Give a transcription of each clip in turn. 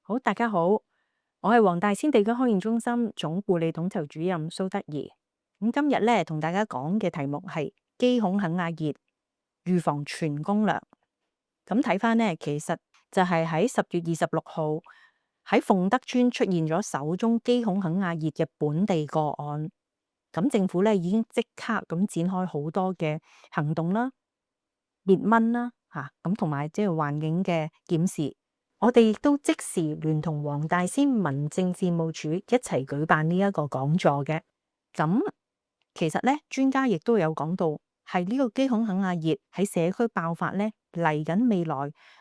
好，大家好，我係黃大仙地區康健中心總護理統籌主任蘇德怡。咁今日咧同大家講嘅題目係肌孔肯亞熱預防全攻略。咁睇翻呢，其實就係喺10月26號喺鳳德邨出現咗首宗肌孔肯亞熱嘅本地個案。咁政府咧已經即刻咁展開好多嘅行動啦，滅蚊啦，咁同埋即係環境嘅檢視。我哋亦都即時聯同黃大仙民政事務處一齊舉辦呢一個講座嘅。咁其實咧，專家亦都有講到，係呢個肌孔肯亞熱喺社區爆發咧，嚟緊未來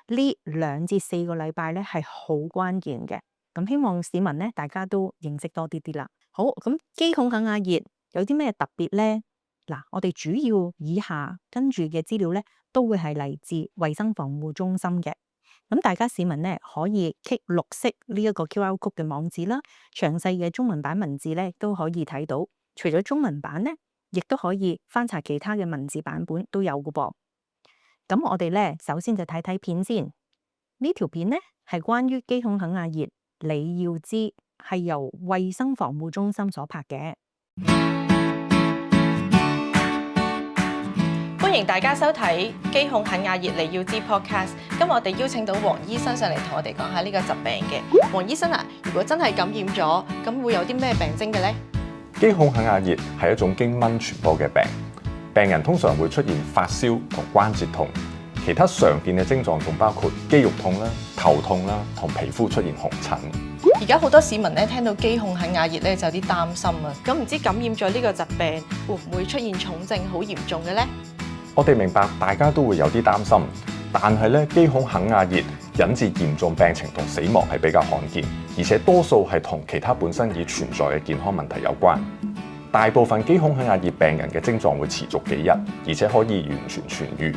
呢2至4個禮拜咧係好關鍵嘅。咁希望市民咧，大家都認識多啲啦。好，咁肌孔肯亞熱有啲咩特別咧？嗱，我哋主要以下跟住嘅資料咧，都會係嚟自衛生防護中心嘅。咁大家市民咧可以 click 綠色呢一個 QR code 嘅網址啦，詳細嘅中文版文字咧都可以睇到。除咗中文版咧，亦都可以翻查其他嘅文字版本都有㗎噃。咁我哋咧首先就睇睇片先。呢條片咧係關於肌孔肯亞熱，你要知係由衛生防護中心所拍嘅。歡迎大家收睇肌孔肯亞熱你要知 podcast。今日我哋邀請到黃醫生上嚟同我哋講下呢個疾病嘅。黃醫生啊，如果真係感染咗，咁會有啲咩病徵嘅呢？肌孔肯亞熱係一種經蚊傳播嘅病，病人通常會出現發燒同關節痛，其他常見嘅症狀仲包括肌肉痛啦、頭痛啦，同皮膚出現紅疹。而家好多市民咧聽到肌孔肯亞熱咧就有啲擔心啊，咁唔知感染咗呢個疾病會唔會出現重症好嚴重嘅呢？我哋明白大家都會有啲擔心，但係咧肌孔肯亞熱引致嚴重病情同死亡係比較罕見，而且多數係同其他本身已存在嘅健康問題有關。大部分肌孔肯亞熱病人嘅症狀會持續幾日，而且可以完全痊癒。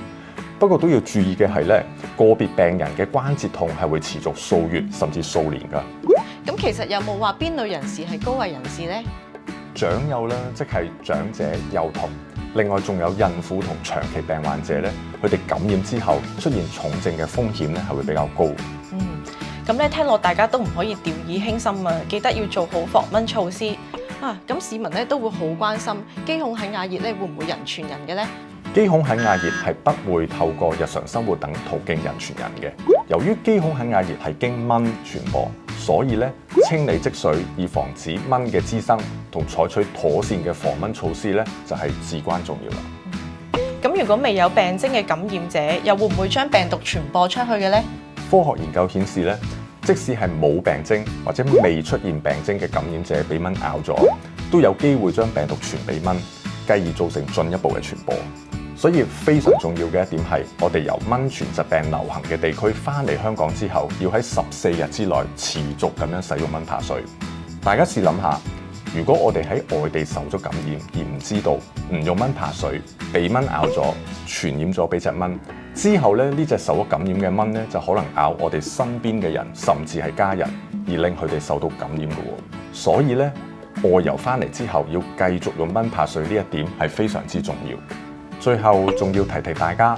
不過都要注意嘅係咧，個別病人嘅關節痛係會持續數月甚至數年㗎。咁其實有冇話邊類人士係高危人士呢？長幼啦，即係長者、幼童。另外仲有孕婦同長期病患者咧，佢哋感染之後出現重症嘅風險咧係會比較高。咁咧聽落大家都唔可以掉以輕心啊！記得要做好防蚊措施啊！咁市民咧都會好關心肌孔肯亞熱咧會唔會人傳人嘅呢？肌孔肯亞熱係不會透過日常生活等途徑人傳人嘅。由於肌孔肯亞熱係經蚊傳播，所以咧清理積水以防止蚊嘅滋生，同採取妥善嘅防蚊措施咧就係至關重要啦。咁如果未有病徵嘅感染者，又會唔會將病毒傳播出去嘅呢？科學研究顯示咧，即使係冇病徵或者未出現病徵嘅感染者俾蚊咬咗，都有機會將病毒傳俾蚊，繼而造成進一步嘅傳播。所以非常重要嘅一點係，我哋由蚊傳疾病流行嘅地區翻嚟香港之後，要喺14日之內持續咁樣使用蚊怕水。大家試諗下，如果我哋喺外地受咗感染而唔知道，唔用蚊怕水，被蚊咬咗，傳染咗俾隻蚊，之後咧呢隻受咗感染嘅蚊咧就可能咬我哋身邊嘅人，甚至係家人，而令佢哋受到感染嘅喎。所以咧外遊翻嚟之後要繼續用蚊怕水呢一點係非常之重要。最後仲要提提大家，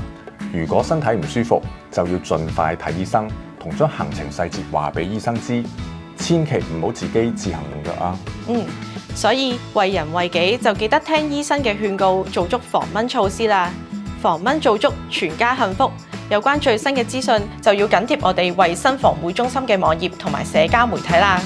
如果身體唔舒服，就要盡快睇醫生，同將行程細節話俾醫生知，千祈唔好自己自行用藥啊。所以為人為己就記得聽醫生嘅勸告，做足防蚊措施啦。防蚊做足，全家幸福。有關最新嘅資訊，就要緊貼我哋衛生防護中心嘅網頁同埋社交媒體啦。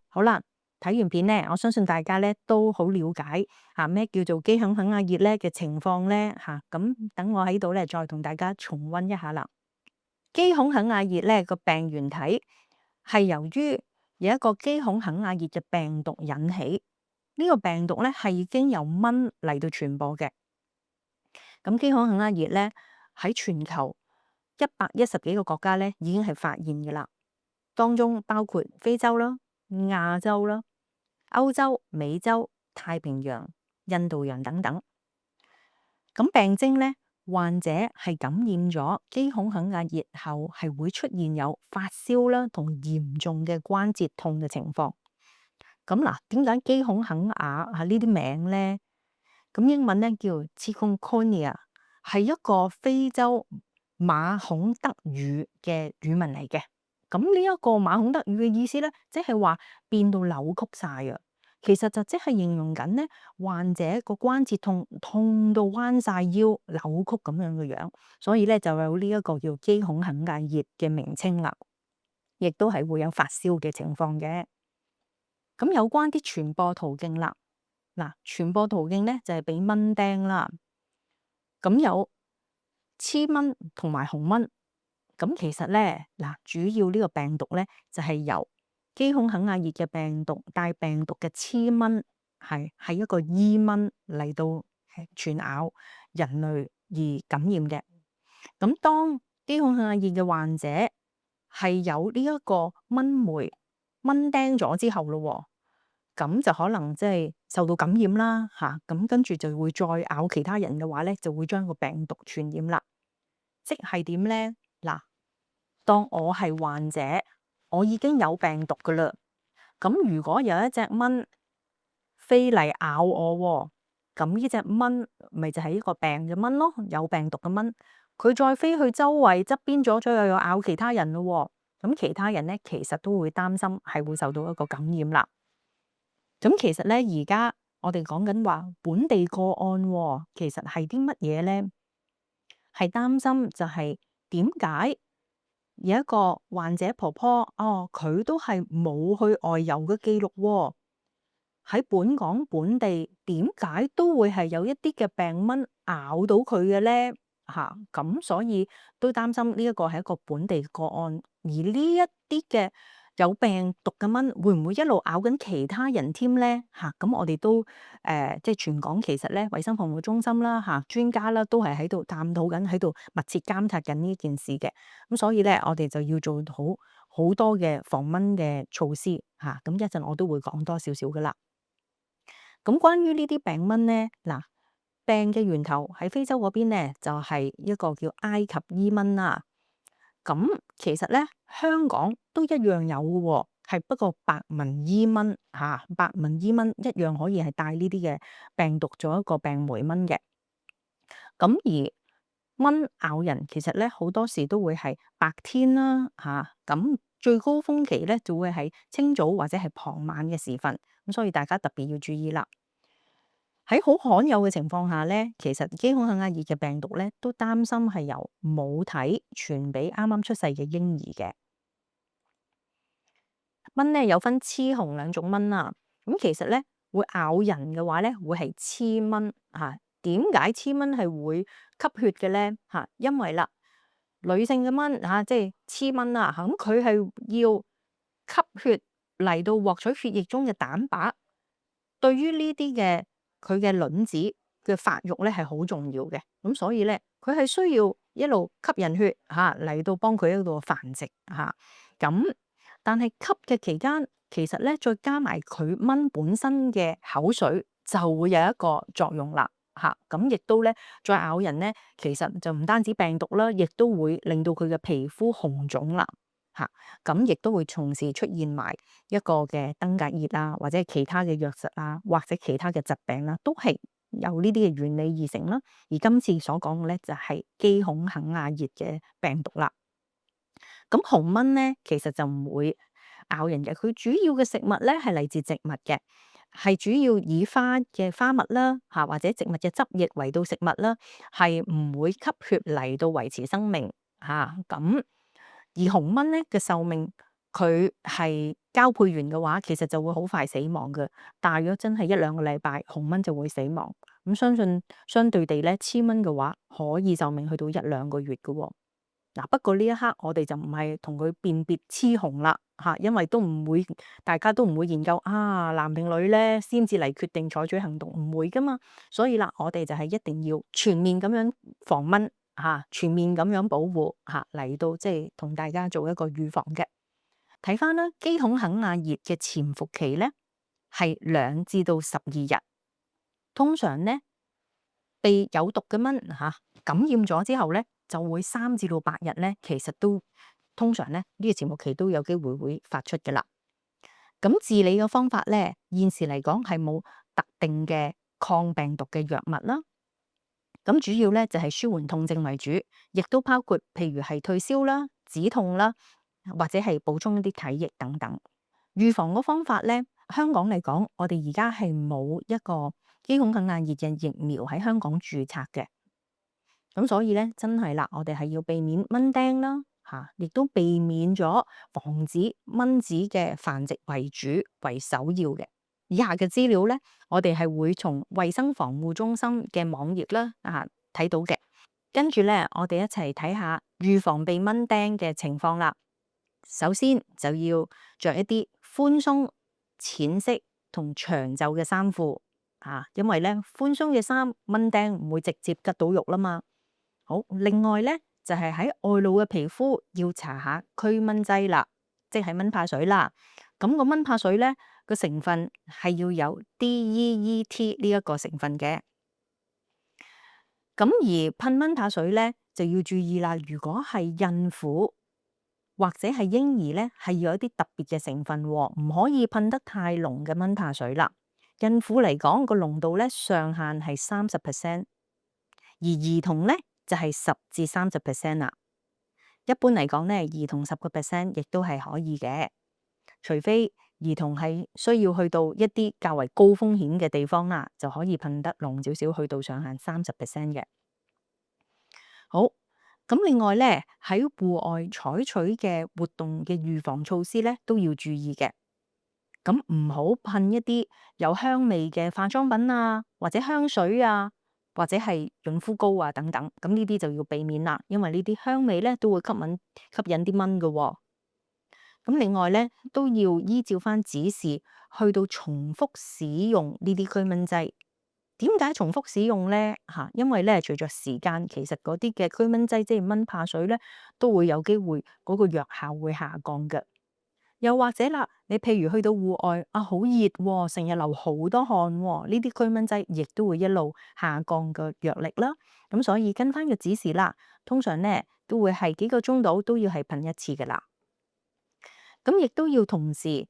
好啦。睇完片咧，我相信大家咧都好了解咩叫做肌孔肯亞熱咧嘅情況咧咁等我喺度咧再同大家重溫一下啦。肌孔肯亞熱咧個病原體係由於有一個肌孔肯亞熱嘅病毒引起，呢個病毒咧係已經由蚊嚟到傳播嘅。咁肌孔肯亞熱咧喺全球110幾個國家咧已經係發現嘅啦，當中包括非洲啦、亞洲啦、歐洲、美洲、太平洋、印度洋等等。咁病徵咧，患者係感染咗肌孔肯亞熱後，係會出現有發燒啦，同嚴重嘅關節痛嘅情況。咁嗱，點解肌孔肯亞呢啲名咧？咁英文咧叫 chikungunya，係一個非洲馬孔德語嘅語文嚟嘅。咁呢一個馬孔德語嘅意思咧，即係話變到扭曲晒啊！其實就即係形容緊咧，患者個關節痛到彎晒腰、扭曲咁樣嘅樣，所以咧就有呢一個叫肌孔肯亞熱嘅名稱啦，亦都係會有發燒嘅情況嘅。咁有關啲傳播途徑啦，嗱，傳播途徑咧就係俾蚊叮啦，咁有黐蚊同埋紅蚊。咁其實咧，嗱，主要呢個病毒咧就係由肌孔肯亞熱嘅病毒帶病毒嘅黐蚊，係一個伊蚊嚟到傳咬人類而感染嘅。咁當肌孔肯亞熱嘅患者係有呢一個蚊媒蚊叮咗之後咯，咁就可能即係受到感染啦，咁跟住就會再咬其他人嘅話咧，就會將個病毒傳染啦。即係點咧？嗱，當我係患者，我已經有病毒噶啦。咁如果有一隻蚊飛嚟咬我，咁呢隻蚊咪就係一個病嘅蚊咯，有病毒嘅蚊。佢再飛去周圍側邊左左右右咬其他人咯。咁其他人咧，其實都會擔心係會受到一個感染啦。咁其實咧，而家我哋講緊話本地個案，其實係啲乜嘢咧？係擔心就係點解有一個患者婆婆，佢都係冇去外遊嘅記錄喎，喺本港本地點解都會係有一啲嘅病蚊咬到佢嘅咧？咁所以都擔心呢一個係一個本地個案，而呢一啲嘅有病毒嘅蚊會唔會一路咬緊其他人添咧？咁我哋都即係全港其實咧，衞生防護中心啦，專家啦，都係喺度探討緊，喺度密切監察緊呢件事嘅。咁所以咧，我哋就要做好多嘅防蚊嘅措施咁一陣我都會講多少少噶啦。咁關於呢啲病蚊咧，嗱，病嘅源頭喺非洲嗰邊咧，就係一個叫埃及伊蚊啦。咁其實咧，香港都一樣有嘅喎，係不過白紋伊蚊白紋伊蚊一樣可以係帶呢啲嘅病毒做一個病媒蚊嘅。咁而蚊咬人其實咧好多時都會係白天啦咁最高峰期咧就會係清早或者係傍晚嘅時分，咁所以大家特別要注意啦。喺好罕有嘅情況下咧，其實肌孔肯亞熱嘅病毒咧都擔心係由母體傳俾啱啱出世嘅嬰兒嘅。蚊咧有分雌雄兩種蚊啦，咁其實咧會咬人嘅話咧會係雌蚊點解雌蚊係會吸血嘅咧？因為啦，女性嘅蚊即係雌蚊啦，咁佢係要吸血嚟到獲取血液中嘅蛋白，對於呢啲嘅佢嘅卵子嘅發育咧係好重要嘅，咁所以咧佢係需要一路吸人血嚟到幫佢一度繁殖咁。但係吸嘅期間，其實咧再加埋佢蚊本身嘅口水，就會有一個作用啦咁亦都咧再咬人咧，其實就唔單止病毒啦，亦都會令到佢嘅皮膚紅腫啦咁亦都會同時出現埋一個嘅登革熱啊，或者係其他嘅瘧疾啊，或者其他嘅疾病啦，都係由呢啲嘅原理而成啦。而今次所講嘅咧就係肌孔肯亞熱嘅病毒啦。咁紅蚊咧，其實就唔會咬人嘅，佢主要嘅食物咧係嚟自植物嘅，係主要以花嘅花蜜啦，或者植物嘅汁液為到食物啦，係唔會吸血嚟到維持生命咁。而紅蚊咧嘅壽命，佢係交配完嘅話，其實就會好快死亡嘅。大約真係一兩個禮拜，紅蚊就會死亡。咁相信相對地咧，雌蚊嘅話可以壽命去到一兩個月嘅喎。不過呢一刻我哋就唔係同佢辨別雌雄啦因為都唔會，大家都唔會研究男定女咧，先至嚟決定採取行動，唔會噶嘛。所以啦，我哋就係一定要全面咁樣防蚊全面咁樣保護嚟到即係同大家做一個預防嘅。睇翻啦，肌孔肯亞熱嘅潛伏期咧係2至到12日，通常咧被有毒嘅蚊感染咗之後咧，就會3至到8日咧，其實都通常咧呢個潛伏期都有機會發出嘅啦。咁治理嘅方法咧，現時嚟講係冇特定嘅抗病毒嘅藥物啦。咁主要咧就係舒緩痛症為主，亦都包括譬如係退燒啦、止痛啦，或者係補充一啲體液等等。預防嘅方法咧，香港嚟講，我哋而家係冇一個肌孔更硬熱嘅疫苗喺香港註冊嘅。咁所以咧，真係啦，我哋係要避免蚊叮啦，亦都避免咗防止蚊子嘅繁殖為主為首要嘅。以下嘅資料咧，我哋係會從衛生防護中心嘅網頁啦睇到嘅。跟住咧，我哋一齊睇下預防被蚊叮嘅情況啦。首先就要着一啲寬鬆、淺色同長袖嘅衫褲因為咧寬鬆嘅衫蚊叮唔會直接拮到肉啦嘛。好，另外咧就係喺外露嘅皮膚要搽下驅蚊劑啦，即係蚊怕水啦。咁個蚊怕水咧個成分係要有 DEET 呢一個成分嘅。咁而噴蚊怕水咧就要注意啦，如果係孕婦或者係嬰兒咧，係要有一啲特別嘅成分，唔可以噴得太濃嘅蚊怕水啦。孕婦嚟講個濃度咧上限係30%，而兒童咧就係10至30% 啦。一般嚟講咧，兒童10%亦都係可以嘅，除非兒童係需要去到一啲較為高風險嘅地方啦，就可以噴得濃少少，去到上限30% 嘅。好。咁另外咧，喺戶外採取嘅活動嘅預防措施咧，都要注意嘅。咁唔好噴一啲有香味嘅化妝品啊，或者香水啊，或者係潤膚膏啊等等。咁呢啲就要避免啦，因為呢啲香味咧都會吸引啲蚊㗎喎。咁另外咧，都要依照翻指示去到重複使用呢啲驅蚊劑。點解重複使用咧？因為咧，隨着時間，其實嗰啲嘅驅蚊劑，即係蚊怕水咧，都會有機會嗰個藥效會下降嘅。又或者啦，你譬如去到戶外好熱喎，成日流好多汗喎，呢啲驅蚊劑亦都會一路下降嘅藥力啦。咁所以跟翻個指示啦，通常咧都會係幾個鐘度都要係噴一次噶啦。咁亦都要同時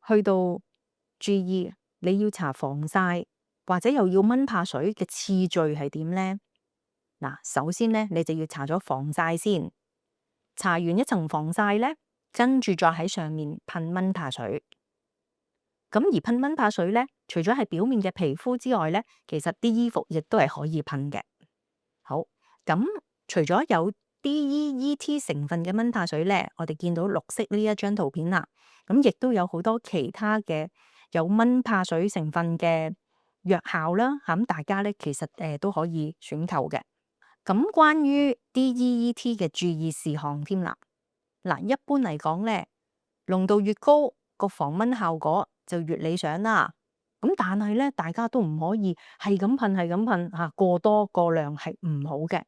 去到注意，你要搽防曬。或者又要蚊怕水嘅次序係點呢？首先咧，你就要搽咗防曬先，搽完一層防曬咧，跟住再喺上面噴蚊怕水。咁而噴蚊怕水咧，除咗係表面嘅皮膚之外咧，其實啲衣服亦都係可以噴嘅。好，咁除咗有 DEET 成分嘅蚊怕水咧，我哋見到綠色呢一張圖片啦，咁亦都有好多其他嘅有蚊怕水成分嘅藥效啦，咁大家咧其實都可以選購嘅。咁關於 DEET 嘅注意事項添啦，一般嚟講咧，濃度越高，個防蚊效果就越理想啦。咁但係咧，大家都唔可以係咁噴過多過量係唔好嘅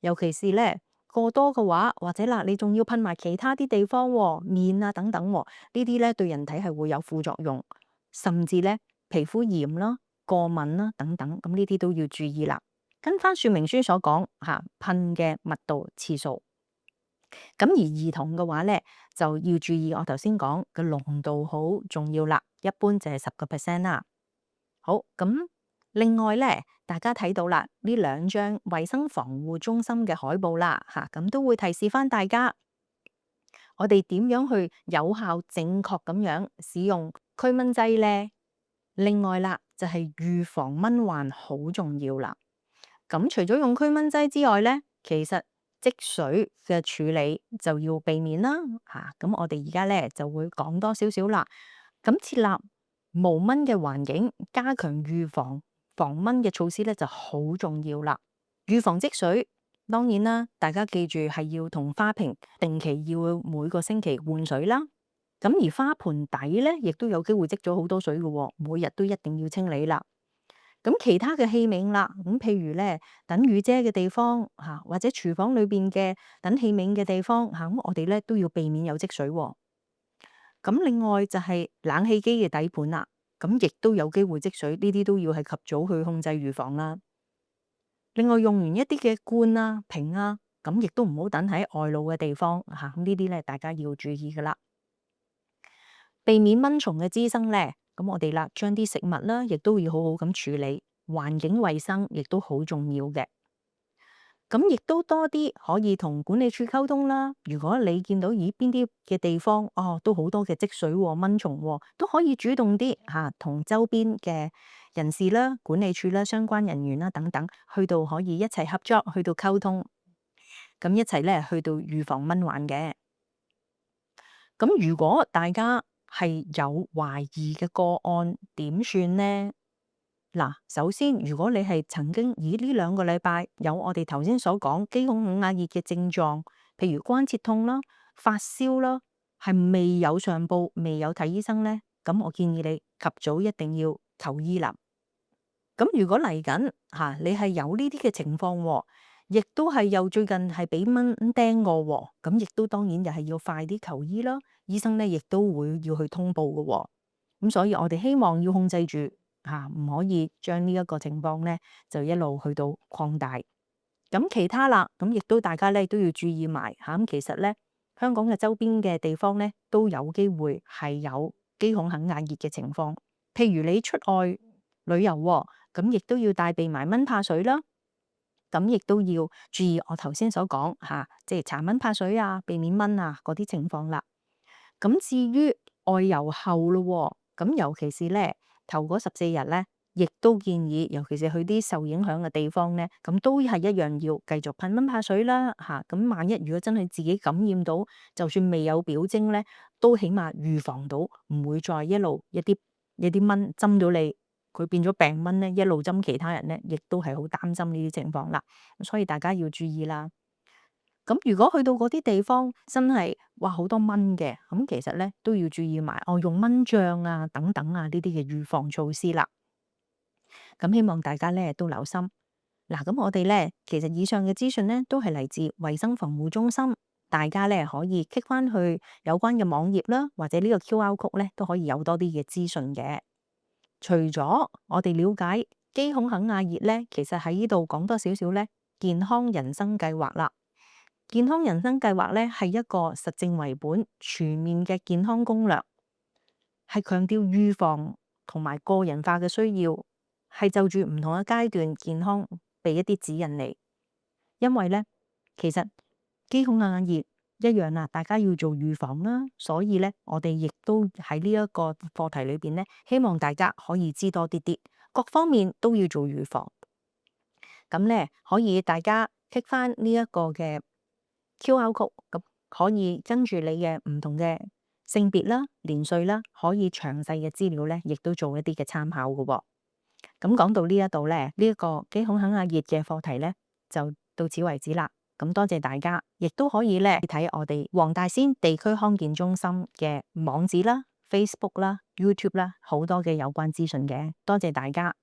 尤其是咧過多嘅話，或者你仲要噴埋其他啲地方面啊等等呢啲咧對人體係會有副作用，甚至咧皮膚炎啦、過敏啦等等，咁呢啲都要注意啦。跟翻說明書所講噴嘅密度次數。咁而兒童嘅話咧，就要注意我頭先講嘅濃度好重要啦，一般就係10% 啦。好，咁另外咧，大家睇到啦，呢兩張衛生防護中心嘅海報啦，咁都會提示翻大家，我哋點樣去有效正確咁樣使用驅蚊劑咧？另外啦，就係預防蚊患好重要啦。咁除咗用驅蚊劑之外咧，其實積水嘅處理就要避免啦。咁我哋而家咧就會講多少少啦。咁設立無蚊嘅環境，加強預防防蚊嘅措施咧就好重要啦。預防積水，當然啦，大家記住係要同花瓶定期要每個星期換水啦。咁而花盆底咧，亦都有機會積咗好多水嘅，每日都一定要清理啦。咁其他嘅器皿啦，咁譬如咧等雨遮嘅地方或者廚房裏邊嘅等器皿嘅地方咁我哋咧都要避免有積水。咁另外就係冷氣機嘅底盤啦，咁亦都有機會積水，呢啲都要係及早去控制預防啦。另外用完一啲嘅罐啊、瓶啊，咁亦都唔好等喺外露嘅地方咁呢啲咧大家要注意噶啦。避免蚊蟲嘅滋生咧，咁我哋啦將啲食物啦，亦都要好好咁處理，環境衛生亦都好重要嘅。咁亦都多啲可以同管理處溝通啦。如果你見到邊啲嘅地方都好多嘅積水喎、蚊蟲喎，都可以主動啲同周邊嘅人士啦、管理處啦、相關人員啦等等，去到可以一齊合作，去到溝通，咁一齊咧去到預防蚊患嘅。咁如果大家係有懷疑嘅個案，點算呢？嗱，首先如果你係曾經呢2個禮拜有我哋頭先所講肌孔眼壓熱嘅症狀，譬如關節痛啦、發燒啦，係未有上報、未有睇醫生呢，咁我建議你及早一定要求醫啦。咁如果嚟緊你係有呢啲嘅情況喎，亦都係又最近係俾蚊叮過喎，咁亦都當然又係要快啲求醫啦。醫生咧亦都會要去通報嘅喎。咁所以我哋希望要控制住唔可以將呢一個情況咧就一路去到擴大。咁其他啦，咁亦都大家咧都要注意埋咁其實咧香港嘅周邊嘅地方咧都有機會係有肌孔肯壓熱嘅情況。譬如你出外旅遊喎，咁亦都要帶備埋蚊怕水啦。咁亦都要注意我頭先所講即係搽蚊怕水避免蚊嗰啲情況啦。咁至於外遊後咯，咁尤其是咧頭嗰14日咧，亦都建議，尤其是去啲受影響嘅地方咧，咁都係一樣要繼續噴蚊怕水啦。咁萬一如果真係自己感染到，就算未有表徵咧，都起碼預防到唔會再一路一啲蚊針到你。佢變咗病蚊咧，一路針其他人咧，亦都係好擔心呢啲情況啦。所以大家要注意啦。咁如果去到嗰啲地方真係好多蚊嘅，咁其實咧都要注意埋用蚊帳等等呢啲嘅預防措施啦。咁希望大家咧都留心。嗱，咁我哋咧其實以上嘅資訊咧都係嚟自衛生防護中心，大家咧可以 click 翻去有關嘅網頁啦，或者呢個 QR code 咧都可以有多啲嘅資訊嘅。除咗我哋了解肌孔肯壓熱咧，其實喺呢度講多少少咧健康人生計劃啦。健康人生計劃咧係一個實證為本、全面嘅健康攻略，係強調預防同埋個人化嘅需要，係就住唔同嘅階段健康俾一啲指引嚟。因為咧其實肌孔眼熱一樣啦，大家要做預防啦，所以咧我哋亦都喺呢一個課題裏邊咧，希望大家可以知多啲，各方面都要做預防。咁咧可以大家 click 翻呢一個嘅 QR code，咁可以跟住你嘅唔同嘅性別啦、年歲啦，可以詳細嘅資料咧，亦都做一啲嘅參考嘅喎。咁講到呢一度咧，呢一個肌孔肯壓熱嘅課題咧，就到此為止啦。咁多謝大家，亦都可以咧睇我哋黃大仙地區康健中心嘅網址啦、Facebook 啦、YouTube 啦，好多嘅有關資訊嘅。多謝大家。